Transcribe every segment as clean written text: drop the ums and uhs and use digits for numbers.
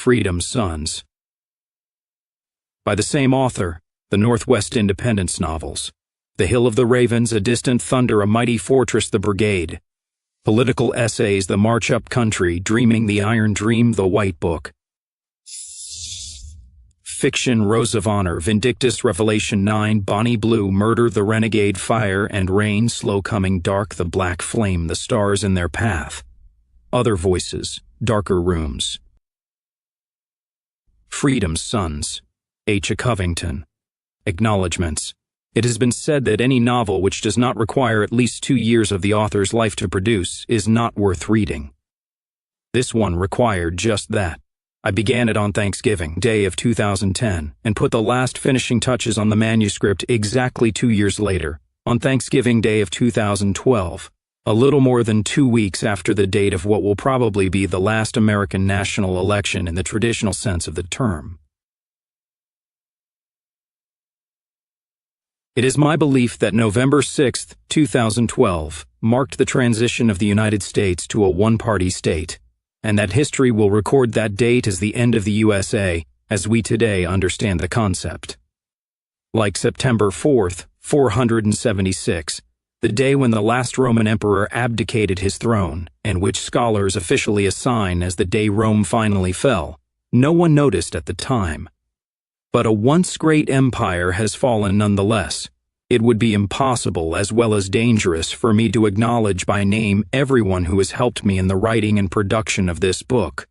Freedom's Sons. By the same author, the Northwest Independence novels. The Hill of the Ravens, A Distant Thunder, A Mighty Fortress, The Brigade. Political essays, The March Up Country, Dreaming the Iron Dream, The White Book. Fiction, Rose of Honor, Vindictus, Revelation 9, Bonnie Blue, Murder, The Renegade, Fire and Rain, Slow Coming, Dark, The Black Flame, The Stars in Their Path. Other Voices, Darker Rooms. Freedom's Sons, H. A. Covington. Acknowledgements. It has been said that any novel which does not require at least 2 years of the author's life to produce is not worth reading. This one required just that. I began it on Thanksgiving Day of 2010 and put the last finishing touches on the manuscript exactly 2 years later, on Thanksgiving Day of 2012, a little more than 2 weeks after the date of what will probably be the last American national election in the traditional sense of the term. It is my belief that November 6, 2012, marked the transition of the United States to a one-party state, and that history will record that date as the end of the USA as we today understand the concept. Like September 4th, 476, the day when the last Roman emperor abdicated his throne, and which scholars officially assign as the day Rome finally fell, no one noticed at the time. But a once great empire has fallen nonetheless. It would be impossible as well as dangerous for me to acknowledge by name everyone who has helped me in the writing and production of this book.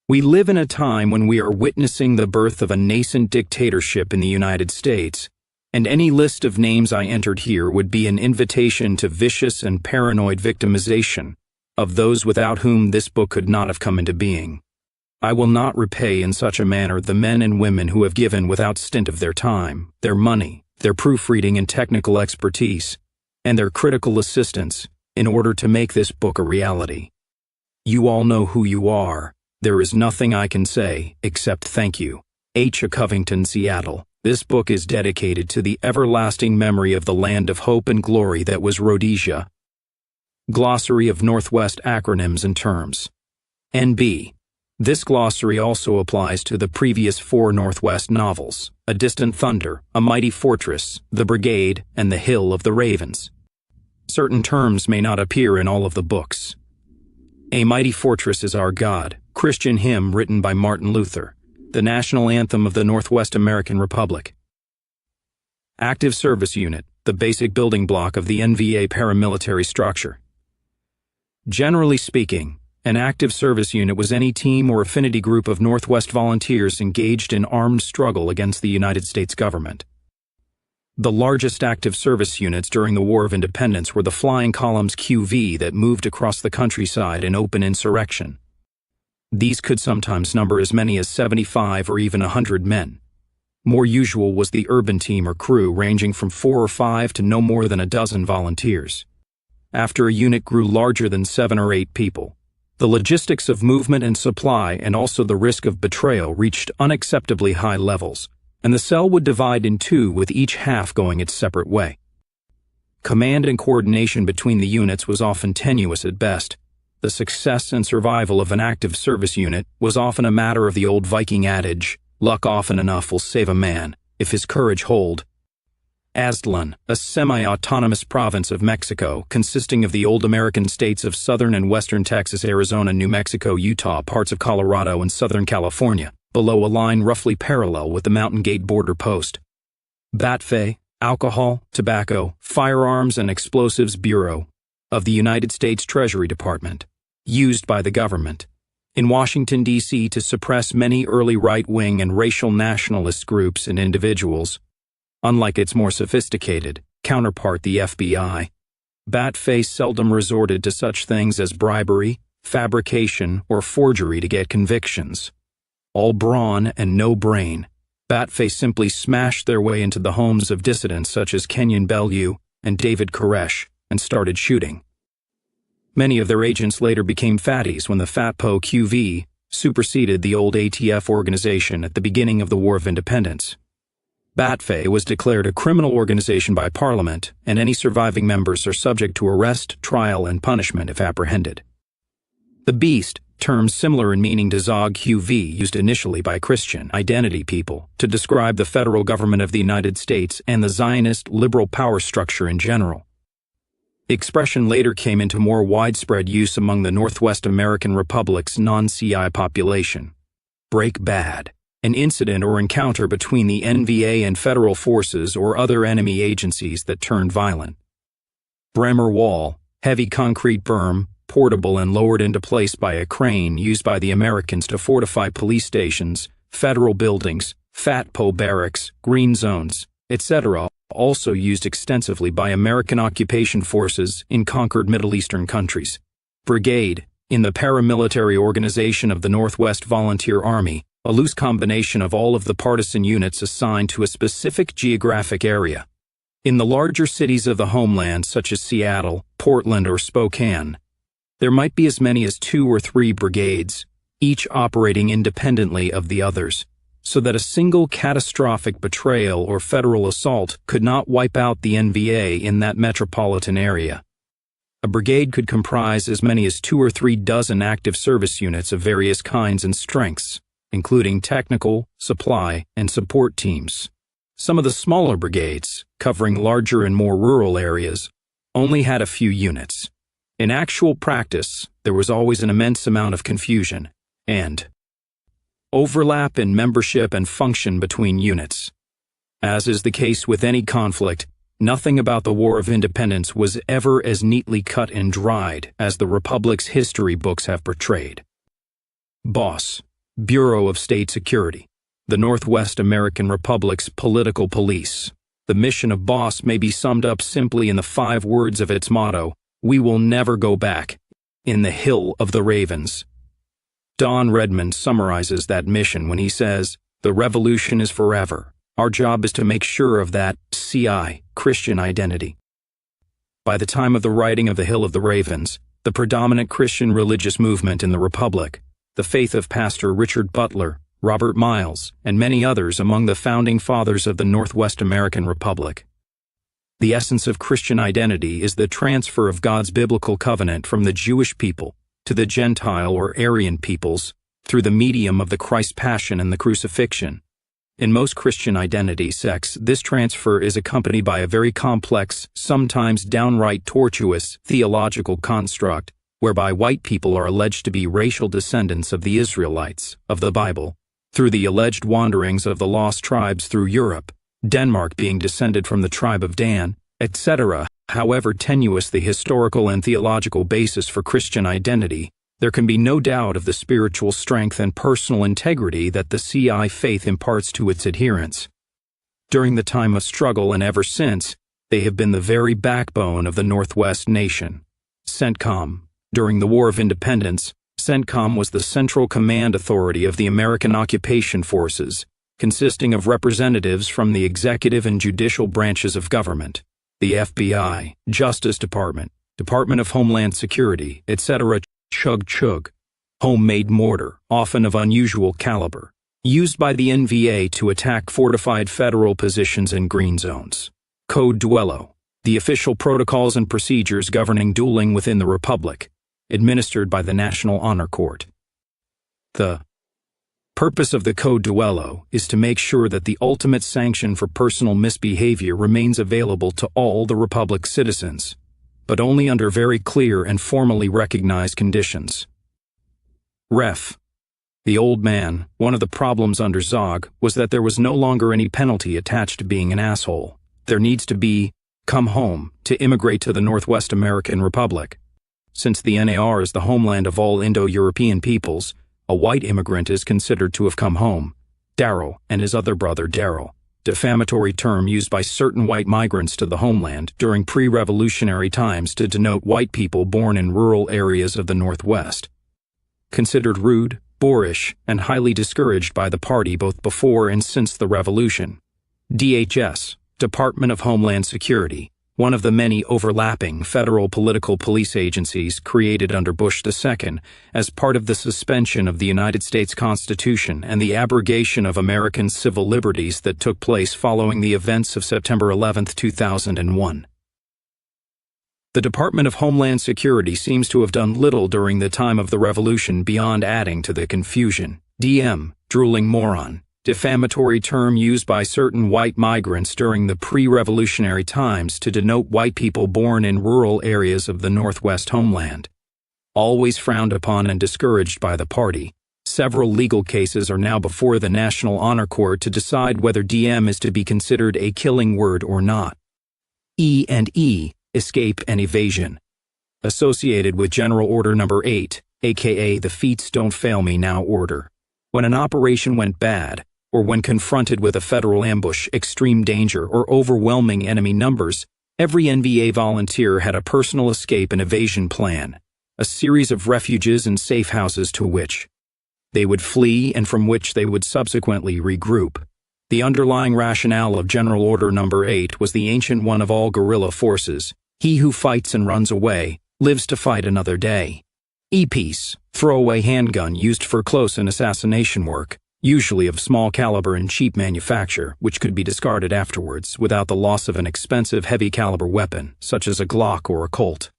We live in a time when we are witnessing the birth of a nascent dictatorship in the United States, and any list of names I entered here would be an invitation to vicious and paranoid victimization of those without whom this book could not have come into being. I will not repay in such a manner the men and women who have given without stint of their time, their money, their proofreading and technical expertise, and their critical assistance in order to make this book a reality. You all know who you are. There is nothing I can say except thank you. H. A. Covington, Seattle. This book is dedicated to the everlasting memory of the land of hope and glory that was Rhodesia. Glossary of Northwest Acronyms and Terms. NB. This glossary also applies to the previous 4 Northwest novels, A Distant Thunder, A Mighty Fortress, The Brigade, and The Hill of the Ravens. Certain terms may not appear in all of the books. A Mighty Fortress is Our God, Christian hymn written by Martin Luther, the national anthem of the Northwest American Republic. Active Service Unit, the basic building block of the NVA paramilitary structure. Generally speaking, an active service unit was any team or affinity group of Northwest volunteers engaged in armed struggle against the United States government. The largest active service units during the War of Independence were the Flying Columns QV that moved across the countryside in open insurrection. These could sometimes number as many as 75 or even 100 men. More usual was the urban team or crew ranging from 4 or 5 to no more than a dozen volunteers. After a unit grew larger than 7 or 8 people, the logistics of movement and supply and also the risk of betrayal reached unacceptably high levels, and the cell would divide in 2 with each half going its separate way. Command and coordination between the units was often tenuous at best. The success and survival of an active service unit was often a matter of the old Viking adage, luck often enough will save a man, if his courage hold. Aztlan, a semi-autonomous province of Mexico consisting of the old American states of southern and western Texas, Arizona, New Mexico, Utah, parts of Colorado, and southern California, below a line roughly parallel with the Mountain Gate border post. BATFE, Alcohol, Tobacco, Firearms and Explosives Bureau of the United States Treasury Department, used by the government in Washington, D.C. to suppress many early right-wing and racial nationalist groups and individuals. Unlike its more sophisticated counterpart, the FBI, BATFE seldom resorted to such things as bribery, fabrication, or forgery to get convictions. All brawn and no brain, BATFE simply smashed their way into the homes of dissidents such as Kenyon Bellew and David Koresh and started shooting. Many of their agents later became fatties when the FATPO QV superseded the old ATF organization at the beginning of the War of Independence. BATFE was declared a criminal organization by Parliament, and any surviving members are subject to arrest, trial, and punishment if apprehended. The Beast, terms similar in meaning to Zog QV used initially by Christian identity people to describe the federal government of the United States and the Zionist liberal power structure in general. The expression later came into more widespread use among the Northwest American Republic's non-CI population. Break bad. An incident or encounter between the NVA and federal forces or other enemy agencies that turned violent. Bremer Wall. Heavy concrete berm, portable and lowered into place by a crane used by the Americans to fortify police stations, federal buildings, FATPO barracks, green zones, etc., also used extensively by American occupation forces in conquered Middle Eastern countries. Brigade, in the paramilitary organization of the Northwest Volunteer Army, a loose combination of all of the partisan units assigned to a specific geographic area. In the larger cities of the homeland, such as Seattle, Portland, or Spokane, there might be as many as 2 or 3 brigades, each operating independently of the others, so that a single catastrophic betrayal or federal assault could not wipe out the NVA in that metropolitan area. A brigade could comprise as many as 2 or 3 dozen active service units of various kinds and strengths, including technical, supply, and support teams. Some of the smaller brigades, covering larger and more rural areas, only had a few units. In actual practice, there was always an immense amount of confusion and overlap in membership and function between units. As is the case with any conflict, nothing about the War of Independence was ever as neatly cut and dried as the Republic's history books have portrayed. BOSS, Bureau of State Security, the Northwest American Republic's political police. The mission of BOSS may be summed up simply in the 5 words of its motto, "We will never go back," in the Hill of the Ravens. Don Redmond summarizes that mission when he says, "The revolution is forever. Our job is to make sure of that CI, Christian identity." By the time of the writing of the Hill of the Ravens, the predominant Christian religious movement in the Republic, the faith of Pastor Richard Butler, Robert Miles, and many others among the founding fathers of the Northwest American Republic. The essence of Christian identity is the transfer of God's biblical covenant from the Jewish people to the Gentile or Aryan peoples through the medium of the Christ Passion and the crucifixion. In most Christian identity sects, this transfer is accompanied by a very complex, sometimes downright tortuous, theological construct, whereby white people are alleged to be racial descendants of the Israelites of the Bible, through the alleged wanderings of the lost tribes through Europe, Denmark being descended from the tribe of Dan, etc. However tenuous the historical and theological basis for Christian identity, there can be no doubt of the spiritual strength and personal integrity that the CI faith imparts to its adherents. During the time of struggle and ever since, they have been the very backbone of the Northwest nation. CENTCOM. During the War of Independence, CENTCOM was the central command authority of the American occupation forces, consisting of representatives from the executive and judicial branches of government, the FBI, Justice Department, Department of Homeland Security, etc. Chug-chug, homemade mortar, often of unusual caliber, used by the NVA to attack fortified federal positions in green zones. Code Duello, the official protocols and procedures governing dueling within the Republic, administered by the National Honor Court. The purpose of the Code Duello is to make sure that the ultimate sanction for personal misbehavior remains available to all the Republic's citizens, but only under very clear and formally recognized conditions. Ref. The old man, one of the problems under Zog was that there was no longer any penalty attached to being an asshole. There needs to be come home to immigrate to the Northwest American Republic. Since the NAR is the homeland of all Indo-European peoples, a white immigrant is considered to have come home. Darrell and his other brother Darrell, defamatory term used by certain white migrants to the homeland during pre-revolutionary times to denote white people born in rural areas of the Northwest. Considered rude, boorish, and highly discouraged by the party both before and since the revolution. DHS, Department of Homeland Security, one of the many overlapping federal political police agencies created under Bush II as part of the suspension of the United States Constitution and the abrogation of American civil liberties that took place following the events of September 11, 2001. The Department of Homeland Security seems to have done little during the time of the revolution beyond adding to the confusion. DM, drooling moron, defamatory term used by certain white migrants during the pre-revolutionary times to denote white people born in rural areas of the Northwest homeland. Always frowned upon and discouraged by the party, several legal cases are now before the National Honor Court to decide whether DM is to be considered a killing word or not. E&E, escape and evasion. Associated with General Order No. 8, aka the Feats Don't Fail Me Now order. When an operation went bad, or when confronted with a federal ambush, extreme danger, or overwhelming enemy numbers, every NVA volunteer had a personal escape and evasion plan, a series of refuges and safe houses to which they would flee and from which they would subsequently regroup. The underlying rationale of General Order No. 8 was the ancient one of all guerrilla forces: he who fights and runs away lives to fight another day. E-piece, throwaway handgun used for close and assassination work, usually of small caliber and cheap manufacture, which could be discarded afterwards without the loss of an expensive heavy caliber weapon, such as a Glock or a Colt.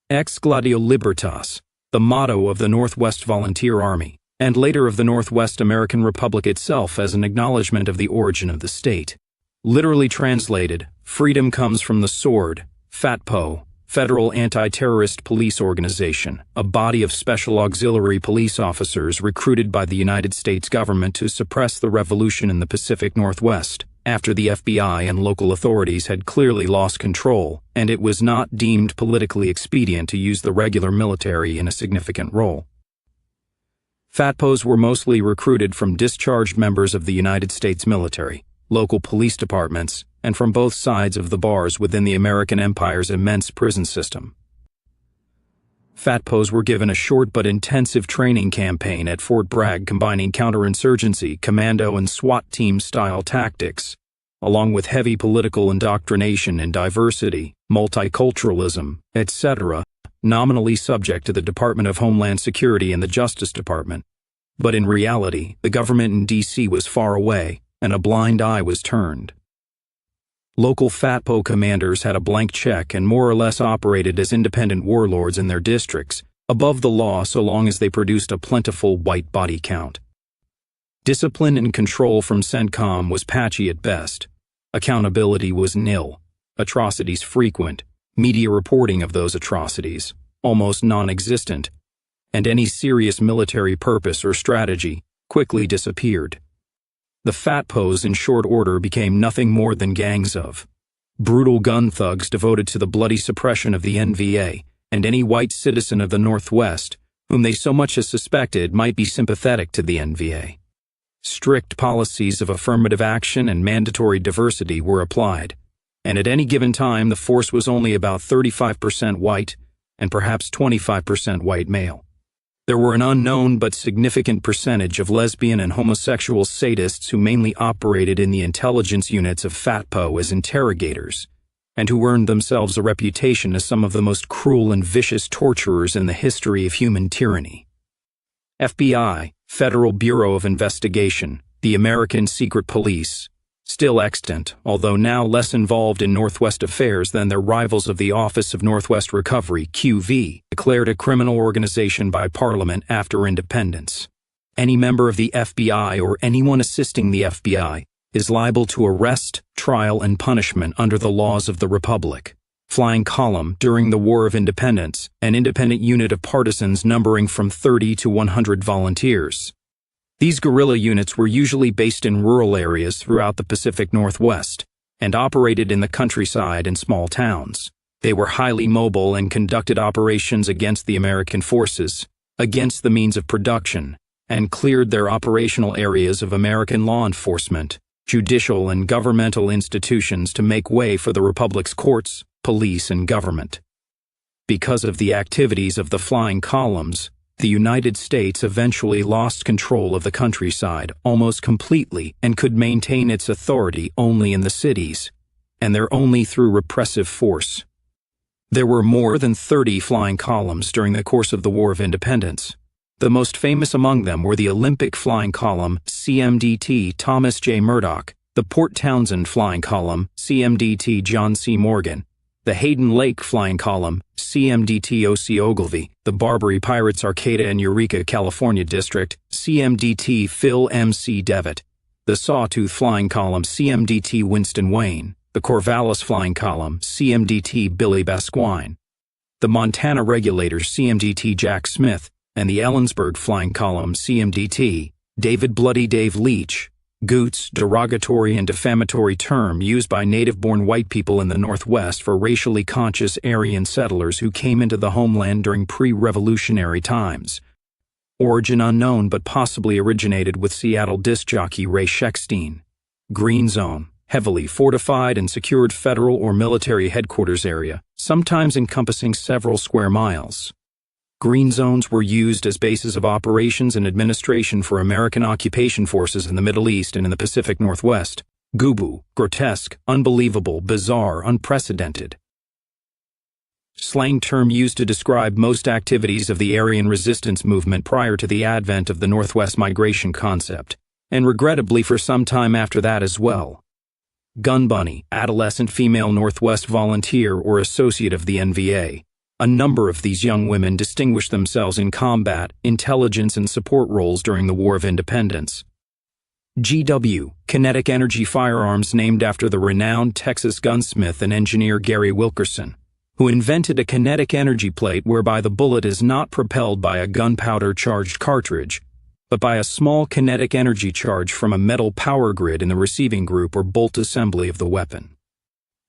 Ex Gladio Libertas, the motto of the Northwest Volunteer Army, and later of the Northwest American Republic itself as an acknowledgement of the origin of the state. Literally translated, freedom comes from the sword. FATPO, Federal Anti-Terrorist Police Organization, a body of special auxiliary police officers recruited by the United States government to suppress the revolution in the Pacific Northwest, after the FBI and local authorities had clearly lost control, and it was not deemed politically expedient to use the regular military in a significant role. FATPOs were mostly recruited from discharged members of the United States military, local police departments, and from both sides of the bars within the American Empire's immense prison system. FATPOs were given a short but intensive training campaign at Fort Bragg combining counterinsurgency, commando, and SWAT team-style tactics, along with heavy political indoctrination in diversity, multiculturalism, etc., nominally subject to the Department of Homeland Security and the Justice Department. But in reality, the government in D.C. was far away, and a blind eye was turned. Local FATPO commanders had a blank check and more or less operated as independent warlords in their districts, above the law so long as they produced a plentiful white body count. Discipline and control from CENTCOM was patchy at best. Accountability was nil, atrocities frequent, media reporting of those atrocities almost non-existent, and any serious military purpose or strategy quickly disappeared. The FATPOs in short order became nothing more than gangs of brutal gun thugs devoted to the bloody suppression of the NVA and any white citizen of the Northwest whom they so much as suspected might be sympathetic to the NVA. Strict policies of affirmative action and mandatory diversity were applied, and at any given time the force was only about 35% white and perhaps 25% white male. There were an unknown but significant percentage of lesbian and homosexual sadists who mainly operated in the intelligence units of FATPO as interrogators, and who earned themselves a reputation as some of the most cruel and vicious torturers in the history of human tyranny. FBI, Federal Bureau of Investigation, the American Secret Police, still extant, although now less involved in Northwest affairs than their rivals of the Office of Northwest Recovery, QV, declared a criminal organization by Parliament after independence. Any member of the FBI or anyone assisting the FBI is liable to arrest, trial, and punishment under the laws of the Republic. Flying Column, during the War of Independence, an independent unit of partisans numbering from 30 to 100 volunteers. These guerrilla units were usually based in rural areas throughout the Pacific Northwest and operated in the countryside and small towns. They were highly mobile and conducted operations against the American forces, against the means of production, and cleared their operational areas of American law enforcement, judicial and governmental institutions to make way for the Republic's courts, police, and government. Because of the activities of the Flying Columns, the United States eventually lost control of the countryside almost completely and could maintain its authority only in the cities, and there only through repressive force. There were more than 30 flying columns during the course of the War of Independence. The most famous among them were the Olympic Flying Column, CMDT Thomas J. Murdoch, the Port Townsend Flying Column, CMDT John C. Morgan, the Hayden Lake Flying Column, CMDT-OC Ogilvy, the Barbary Pirates Arcata and Eureka, California District, CMDT Phil M.C. Devitt, the Sawtooth Flying Column, CMDT Winston Wayne, the Corvallis Flying Column, CMDT Billy Basquine, the Montana Regulators, CMDT Jack Smith, and the Ellensburg Flying Column, CMDT David Bloody Dave Leach. Goots, derogatory and defamatory term used by native-born white people in the Northwest for racially conscious Aryan settlers who came into the homeland during pre-revolutionary times. Origin unknown but possibly originated with Seattle disc jockey Ray Schechstein. Green Zone, heavily fortified and secured federal or military headquarters area, sometimes encompassing several square miles. Green zones were used as bases of operations and administration for American occupation forces in the Middle East and in the Pacific Northwest. Gubu, grotesque, unbelievable, bizarre, unprecedented. Slang term used to describe most activities of the Aryan resistance movement prior to the advent of the Northwest migration concept, and regrettably for some time after that as well. Gun Bunny, adolescent female Northwest volunteer or associate of the NVA. A number of these young women distinguished themselves in combat, intelligence, and support roles during the War of Independence. GW, kinetic energy firearms named after the renowned Texas gunsmith and engineer Gary Wilkerson, who invented a kinetic energy plate whereby the bullet is not propelled by a gunpowder-charged cartridge, but by a small kinetic energy charge from a metal power grid in the receiving group or bolt assembly of the weapon.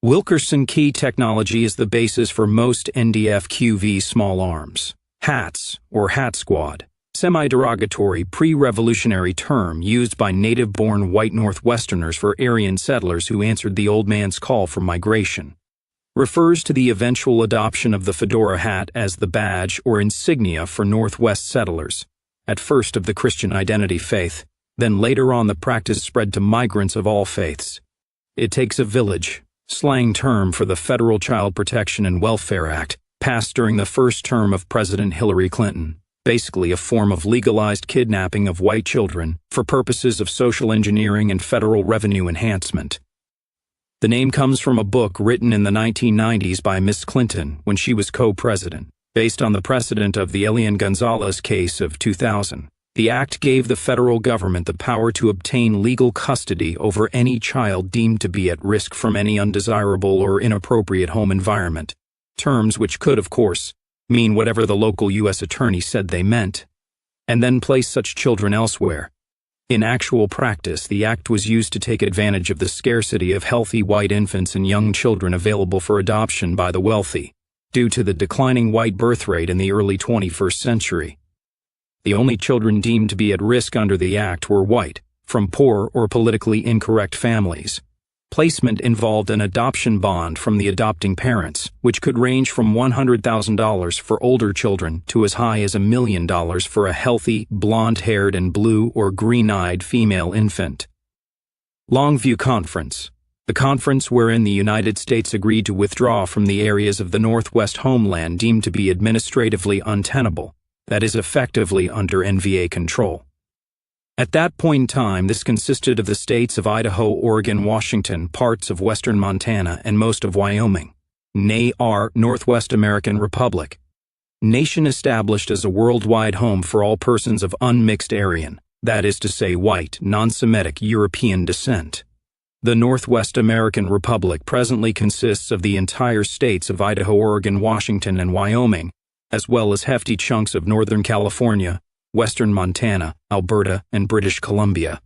Wilkerson key technology is the basis for most NDF-QV small arms. HATS, or Hat Squad, semi-derogatory pre-revolutionary term used by native-born white Northwesterners for Aryan settlers who answered the old man's call for migration, refers to the eventual adoption of the fedora hat as the badge or insignia for Northwest settlers, at first of the Christian identity faith, then later on the practice spread to migrants of all faiths. It takes a village, slang term for the Federal Child Protection and Welfare Act, passed during the first term of President Hillary Clinton, basically a form of legalized kidnapping of white children for purposes of social engineering and federal revenue enhancement. The name comes from a book written in the 1990s by Miss Clinton when she was co-president, based on the precedent of the Elian Gonzalez case of 2000. The act gave the federal government the power to obtain legal custody over any child deemed to be at risk from any undesirable or inappropriate home environment, terms which could, of course, mean whatever the local U.S. attorney said they meant, and then place such children elsewhere. In actual practice, the act was used to take advantage of the scarcity of healthy white infants and young children available for adoption by the wealthy, due to the declining white birth rate in the early 21st century. The only children deemed to be at risk under the act were white, from poor or politically incorrect families. Placement involved an adoption bond from the adopting parents, which could range from $100,000 for older children to as high as $1 million for a healthy, blonde-haired and blue or green-eyed female infant. Longview Conference, the conference wherein the United States agreed to withdraw from the areas of the Northwest homeland deemed to be administratively untenable, that is effectively under NVA control. At that point in time, this consisted of the states of Idaho, Oregon, Washington, parts of western Montana, and most of Wyoming. NAR, Northwest American Republic. Nation established as a worldwide home for all persons of unmixed Aryan, that is to say white, non-Semitic European descent. The Northwest American Republic presently consists of the entire states of Idaho, Oregon, Washington, and Wyoming, as well as hefty chunks of Northern California, Western Montana, Alberta, and British Columbia.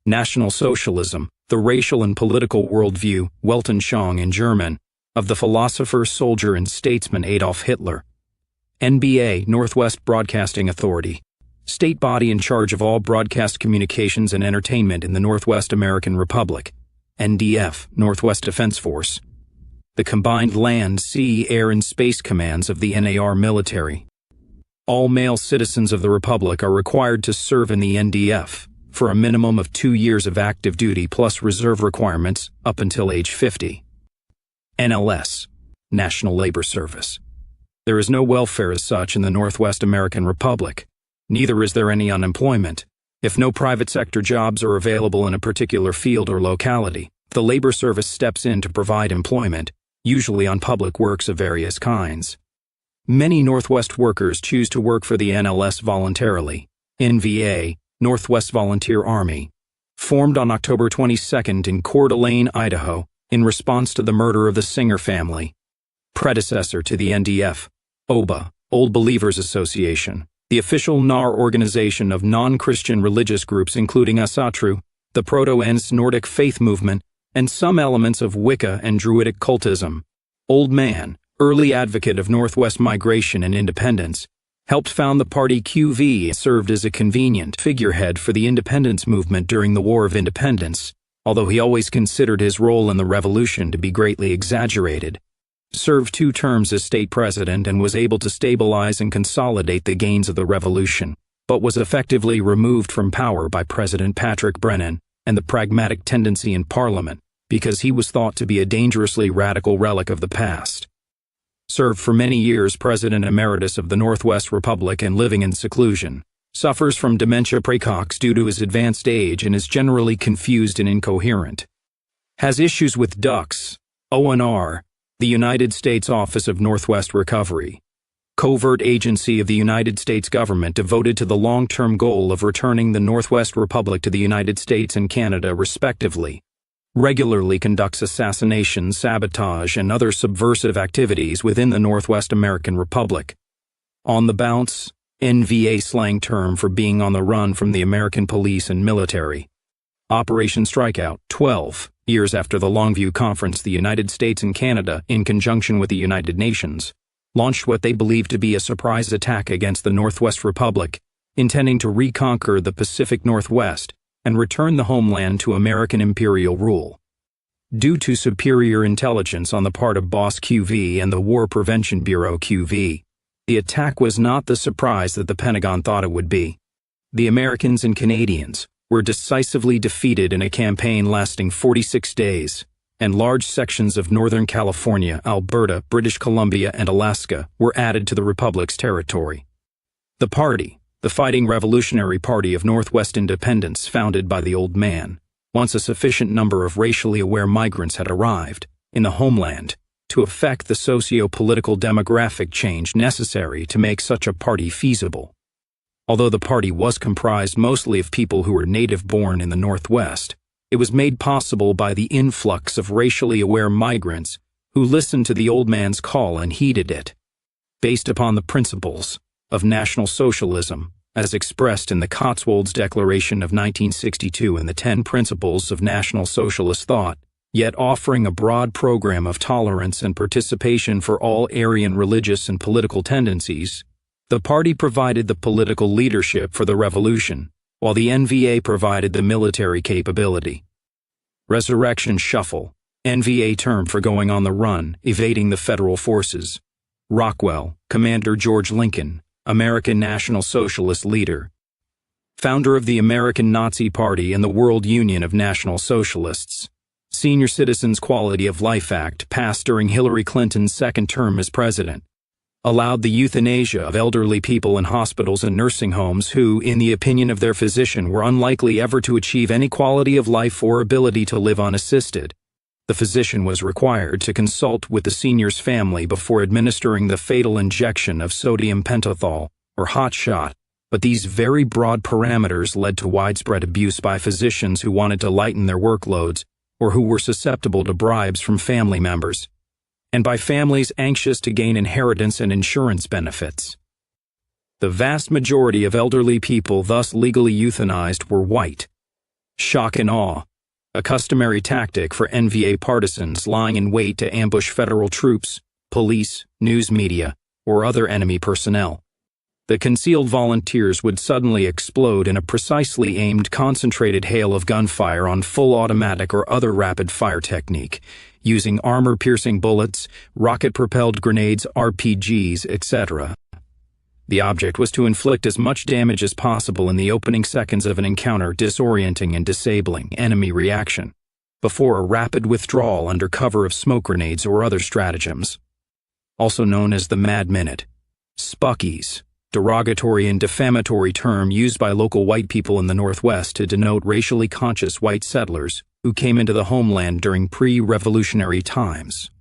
National Socialism, the racial and political worldview, Weltanschauung in German, of the philosopher, soldier, and statesman Adolf Hitler. NBA, Northwest Broadcasting Authority, state body in charge of all broadcast communications and entertainment in the Northwest American Republic. NDF, Northwest Defense Force, the combined land, sea, air, and space commands of the NAR military. All male citizens of the Republic are required to serve in the NDF for a minimum of 2 years of active duty plus reserve requirements up until age 50. NLS, National Labor Service. There is no welfare as such in the Northwest American Republic. Neither is there any unemployment. If no private sector jobs are available in a particular field or locality, the Labor Service steps in to provide employment, usually on public works of various kinds. Many Northwest workers choose to work for the NLS voluntarily. NVA, Northwest Volunteer Army, formed on October 22nd in Coeur d'Alene, Idaho, in response to the murder of the Singer family. Predecessor to the NDF, OBA, Old Believers Association, the official NAR organization of non-Christian religious groups including Asatru, the Proto-Ence Nordic faith movement, and some elements of Wicca and Druidic cultism. Old Man, early advocate of Northwest migration and independence, helped found the party QV and served as a convenient figurehead for the independence movement during the War of Independence, although he always considered his role in the revolution to be greatly exaggerated. Served 2 terms as state president and was able to stabilize and consolidate the gains of the revolution, but was effectively removed from power by President Patrick Brennan and the pragmatic tendency in Parliament because he was thought to be a dangerously radical relic of the past. Served for many years President Emeritus of the Northwest Republic and living in seclusion. Suffers from dementia praecox due to his advanced age and is generally confused and incoherent. Has issues with DUCS, ONR, the United States Office of Northwest Recovery, covert agency of the United States government devoted to the long-term goal of returning the Northwest Republic to the United States and Canada respectively. Regularly conducts assassination, sabotage, and other subversive activities within the Northwest American Republic. On the bounce, NVA slang term for being on the run from the American police and military. Operation Strikeout, 12 years after the Longview Conference, the United States and Canada, in conjunction with the United Nations, launched what they believed to be a surprise attack against the Northwest Republic, intending to reconquer the Pacific Northwest and return the homeland to American imperial rule. Due to superior intelligence on the part of Boss QV and the War Prevention Bureau QV, the attack was not the surprise that the Pentagon thought it would be. The Americans and Canadians were decisively defeated in a campaign lasting 46 days, and large sections of Northern California, Alberta, British Columbia, and Alaska were added to the Republic's territory. The party, the Fighting Revolutionary Party of Northwest Independence, founded by the Old Man, once a sufficient number of racially aware migrants had arrived in the homeland to effect the socio-political demographic change necessary to make such a party feasible. Although the party was comprised mostly of people who were native-born in the Northwest, it was made possible by the influx of racially aware migrants who listened to the Old Man's call and heeded it. Based upon the principles of National Socialism, as expressed in the Cotswolds Declaration of 1962 and the 10 Principles of National Socialist Thought, yet offering a broad program of tolerance and participation for all Aryan religious and political tendencies, the party provided the political leadership for the revolution, while the NVA provided the military capability. Resurrection Shuffle, NVA term for going on the run, evading the federal forces. Rockwell, Commander George Lincoln, American National Socialist leader. Founder of the American Nazi Party and the World Union of National Socialists. Senior Citizens Quality of Life Act passed during Hillary Clinton's second term as president. Allowed the euthanasia of elderly people in hospitals and nursing homes who, in the opinion of their physician, were unlikely ever to achieve any quality of life or ability to live unassisted. The physician was required to consult with the senior's family before administering the fatal injection of sodium pentothal, or hot shot, but these very broad parameters led to widespread abuse by physicians who wanted to lighten their workloads or who were susceptible to bribes from family members, and by families anxious to gain inheritance and insurance benefits. The vast majority of elderly people thus legally euthanized were white. Shock and awe, a customary tactic for NVA partisans lying in wait to ambush federal troops, police, news media, or other enemy personnel. The concealed volunteers would suddenly explode in a precisely aimed concentrated hail of gunfire on full automatic or other rapid fire technique, using armor-piercing bullets, rocket-propelled grenades, RPGs, etc. The object was to inflict as much damage as possible in the opening seconds of an encounter, disorienting and disabling enemy reaction, before a rapid withdrawal under cover of smoke grenades or other stratagems. Also known as the Mad Minute. Spuckies, derogatory and defamatory term used by local white people in the Northwest to denote racially conscious white settlers who came into the homeland during pre-revolutionary times.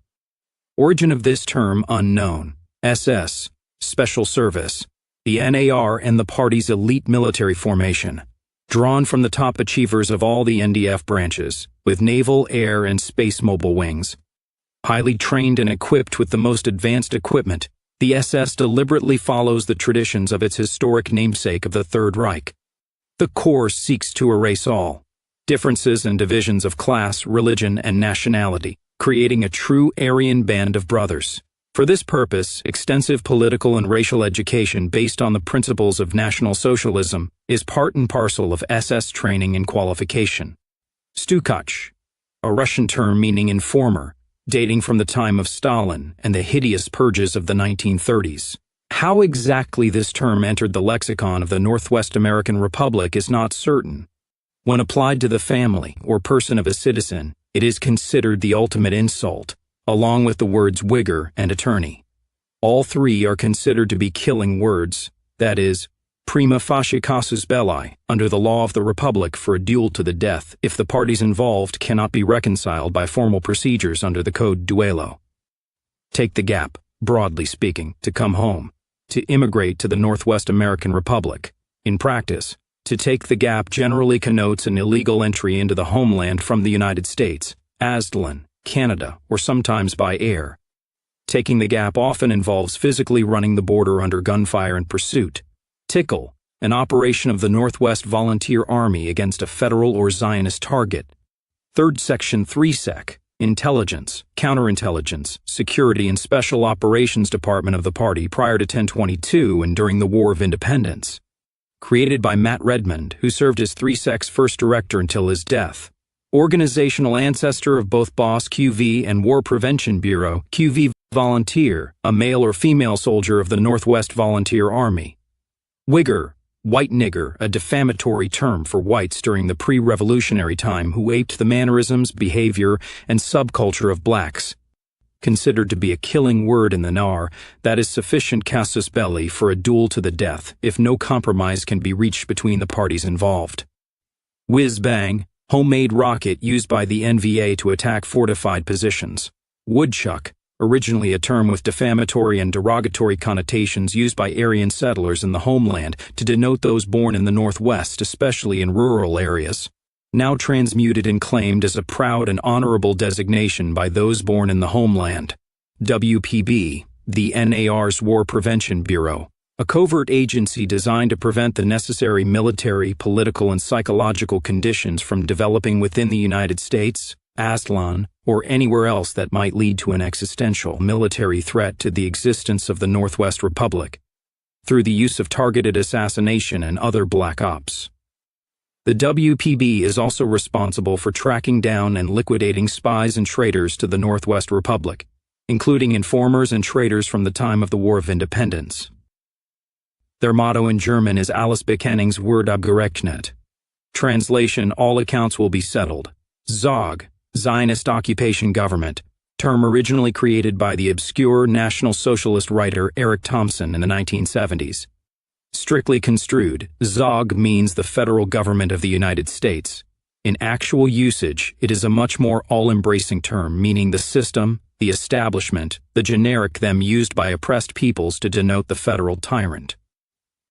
Origin of this term unknown. SS, Special Service, the NAR and the party's elite military formation, drawn from the top achievers of all the NDF branches, with naval, air, and space mobile wings. Highly trained and equipped with the most advanced equipment, the SS deliberately follows the traditions of its historic namesake of the Third Reich. The Corps seeks to erase all differences and divisions of class, religion, and nationality, creating a true Aryan band of brothers. For this purpose, extensive political and racial education based on the principles of National Socialism is part and parcel of SS training and qualification. Stukach, a Russian term meaning informer, dating from the time of Stalin and the hideous purges of the 1930s. How exactly this term entered the lexicon of the Northwest American Republic is not certain. When applied to the family or person of a citizen, it is considered the ultimate insult, along with the words Whigger and attorney. All three are considered to be killing words, that is, prima facie casus belli, under the law of the Republic for a duel to the death if the parties involved cannot be reconciled by formal procedures under the Code Duello. Take the gap, broadly speaking, to come home, to immigrate to the Northwest American Republic. In practice, to take the gap generally connotes an illegal entry into the homeland from the United States, Aztlan, Canada, or sometimes by air. Taking the gap often involves physically running the border under gunfire and pursuit. Tickle, an operation of the Northwest Volunteer Army against a federal or Zionist target. 3rd Section 3 Sec, Intelligence, Counterintelligence, Security and Special Operations Department of the party prior to 1022 and during the War of Independence. Created by Matt Redmond, who served as 3 Sec's first director until his death. Organizational ancestor of both BOSS QV and War Prevention Bureau, QV Volunteer, a male or female soldier of the Northwest Volunteer Army. Whigger, white nigger, a defamatory term for whites during the pre-revolutionary time who aped the mannerisms, behavior, and subculture of blacks. Considered to be a killing word in the NAR, that is sufficient casus belli for a duel to the death if no compromise can be reached between the parties involved. Whiz-bang, homemade rocket used by the NVA to attack fortified positions. Woodchuck, originally a term with defamatory and derogatory connotations used by Aryan settlers in the homeland to denote those born in the Northwest, especially in rural areas. Now transmuted and claimed as a proud and honorable designation by those born in the homeland. WPB, the NAR's War Prevention Bureau, a covert agency designed to prevent the necessary military, political, and psychological conditions from developing within the United States, Aztlan, or anywhere else that might lead to an existential military threat to the existence of the Northwest Republic, through the use of targeted assassination and other black ops. The WPB is also responsible for tracking down and liquidating spies and traitors to the Northwest Republic, including informers and traitors from the time of the War of Independence. Their motto in German is Alles Bekennungs wird abgerechnet. Translation: all accounts will be settled. ZOG, Zionist Occupation Government, term originally created by the obscure National Socialist writer Eric Thompson in the 1970s. Strictly construed, ZOG means the federal government of the United States. In actual usage, it is a much more all-embracing term meaning the system, the establishment, the generic them used by oppressed peoples to denote the federal tyrant.